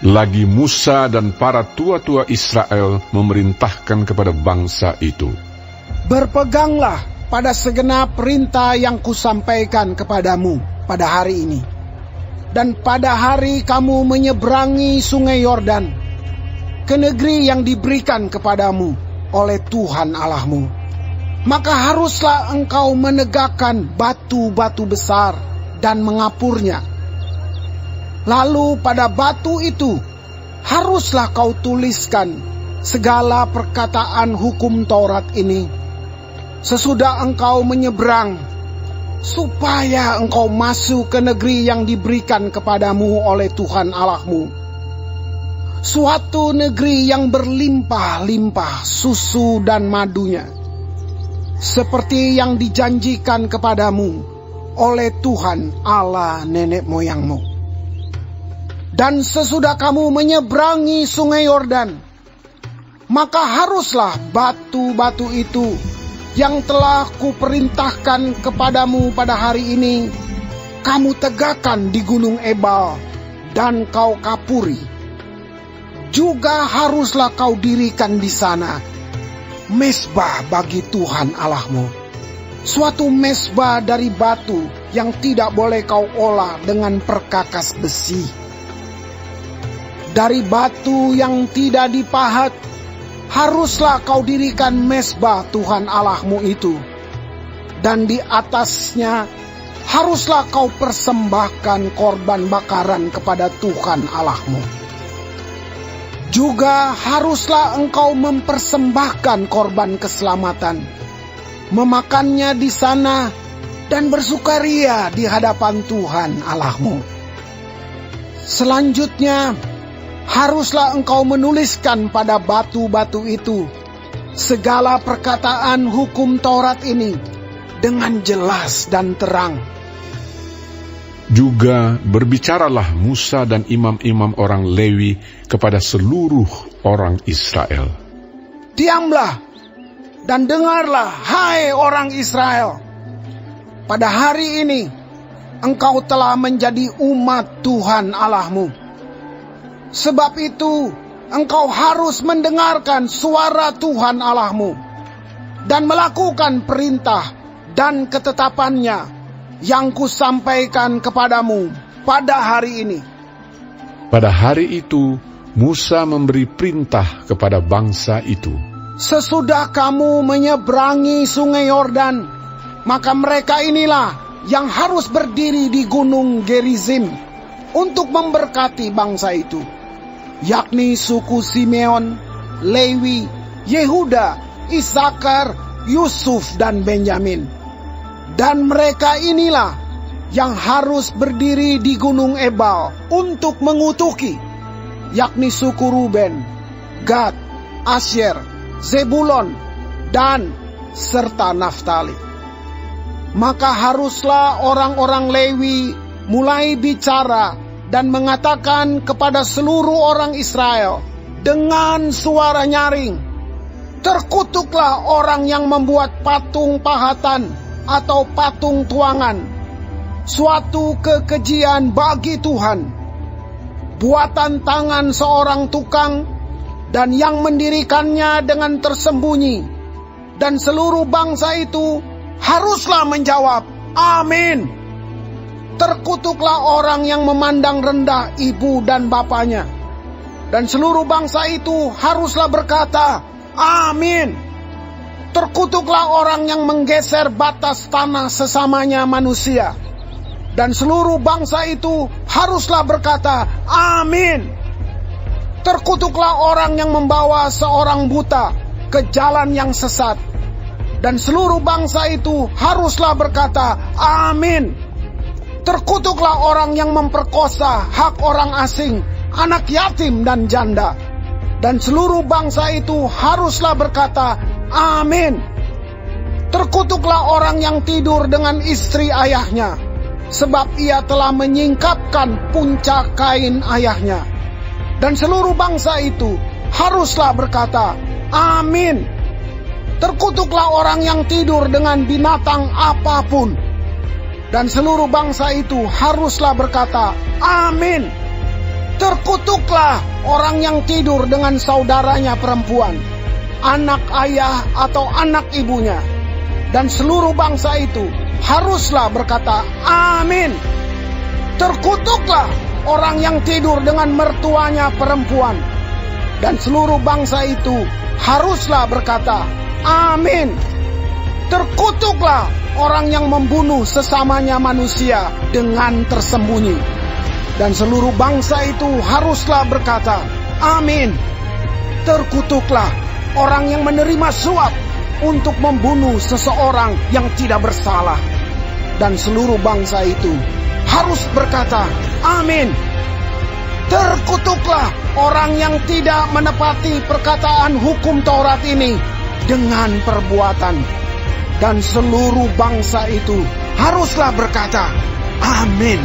Lagi Musa dan para tua-tua Israel memerintahkan kepada bangsa itu, "Berpeganglah pada segenap perintah yang kusampaikan kepadamu pada hari ini. Dan pada hari kamu menyeberangi sungai Yordan, ke negeri yang diberikan kepadamu oleh Tuhan Allahmu, maka haruslah engkau menegakkan batu-batu besar dan mengapurnya. Lalu pada batu itu haruslah kau tuliskan segala perkataan hukum Taurat ini sesudah engkau menyeberang, supaya engkau masuk ke negeri yang diberikan kepadamu oleh Tuhan Allahmu, suatu negeri yang berlimpah-limpah susu dan madunya, seperti yang dijanjikan kepadamu oleh Tuhan Allah nenek moyangmu. Dan sesudah kamu menyeberangi sungai Yordan, maka haruslah batu-batu itu yang telah kuperintahkan kepadamu pada hari ini, kamu tegakkan di gunung Ebal dan kau kapuri. Juga haruslah kau dirikan di sana mezbah bagi Tuhan Allahmu, suatu mezbah dari batu yang tidak boleh kau olah dengan perkakas besi. Dari batu yang tidak dipahat, haruslah kau dirikan mezbah Tuhan Allahmu itu, dan di atasnya haruslah kau persembahkan korban bakaran kepada Tuhan Allahmu. Juga haruslah engkau mempersembahkan korban keselamatan, memakannya di sana dan bersukaria di hadapan Tuhan Allahmu. Selanjutnya, haruslah engkau menuliskan pada batu-batu itu segala perkataan hukum Taurat ini dengan jelas dan terang. Juga berbicaralah Musa dan imam-imam orang Lewi kepada seluruh orang Israel. Diamlah dan dengarlah, hai orang Israel. Pada hari ini engkau telah menjadi umat Tuhan Allahmu. Sebab itu engkau harus mendengarkan suara Tuhan Allahmu dan melakukan perintah dan ketetapannya yang kusampaikan kepadamu pada hari ini." Pada hari itu Musa memberi perintah kepada bangsa itu, "Sesudah kamu menyeberangi sungai Yordan, maka mereka inilah yang harus berdiri di gunung Gerizim untuk memberkati bangsa itu, yakni suku Simeon, Lewi, Yehuda, Isakar, Yusuf, dan Benyamin. Dan mereka inilah yang harus berdiri di gunung Ebal untuk mengutuki, yakni suku Ruben, Gad, Asyer, Zebulon, dan serta Naftali. Maka haruslah orang-orang Lewi mulai bicara dan mengatakan kepada seluruh orang Israel dengan suara nyaring, terkutuklah orang yang membuat patung pahatan atau patung tuangan, suatu kekejian bagi Tuhan, buatan tangan seorang tukang, dan yang mendirikannya dengan tersembunyi. Dan seluruh bangsa itu haruslah menjawab, amin. Terkutuklah orang yang memandang rendah ibu dan bapaknya. Dan seluruh bangsa itu haruslah berkata, amin. Terkutuklah orang yang menggeser batas tanah sesamanya manusia. Dan seluruh bangsa itu haruslah berkata, amin. Terkutuklah orang yang membawa seorang buta ke jalan yang sesat. Dan seluruh bangsa itu haruslah berkata, amin. Terkutuklah orang yang memperkosa hak orang asing, anak yatim dan janda. Dan seluruh bangsa itu haruslah berkata, amin. Terkutuklah orang yang tidur dengan istri ayahnya, sebab ia telah menyingkapkan puncak kain ayahnya. Dan seluruh bangsa itu haruslah berkata, amin. Terkutuklah orang yang tidur dengan binatang apapun. Dan seluruh bangsa itu haruslah berkata, amin. Terkutuklah orang yang tidur dengan saudaranya perempuan, anak ayah atau anak ibunya. Dan seluruh bangsa itu haruslah berkata, amin. Terkutuklah orang yang tidur dengan mertuanya perempuan. Dan seluruh bangsa itu haruslah berkata, amin. Terkutuklah orang yang membunuh sesamanya manusia dengan tersembunyi. Dan seluruh bangsa itu haruslah berkata, amin. Terkutuklah orang yang menerima suap untuk membunuh seseorang yang tidak bersalah. Dan seluruh bangsa itu harus berkata, amin. Terkutuklah orang yang tidak menepati perkataan hukum Taurat ini dengan perbuatan. Dan seluruh bangsa itu haruslah berkata, amin.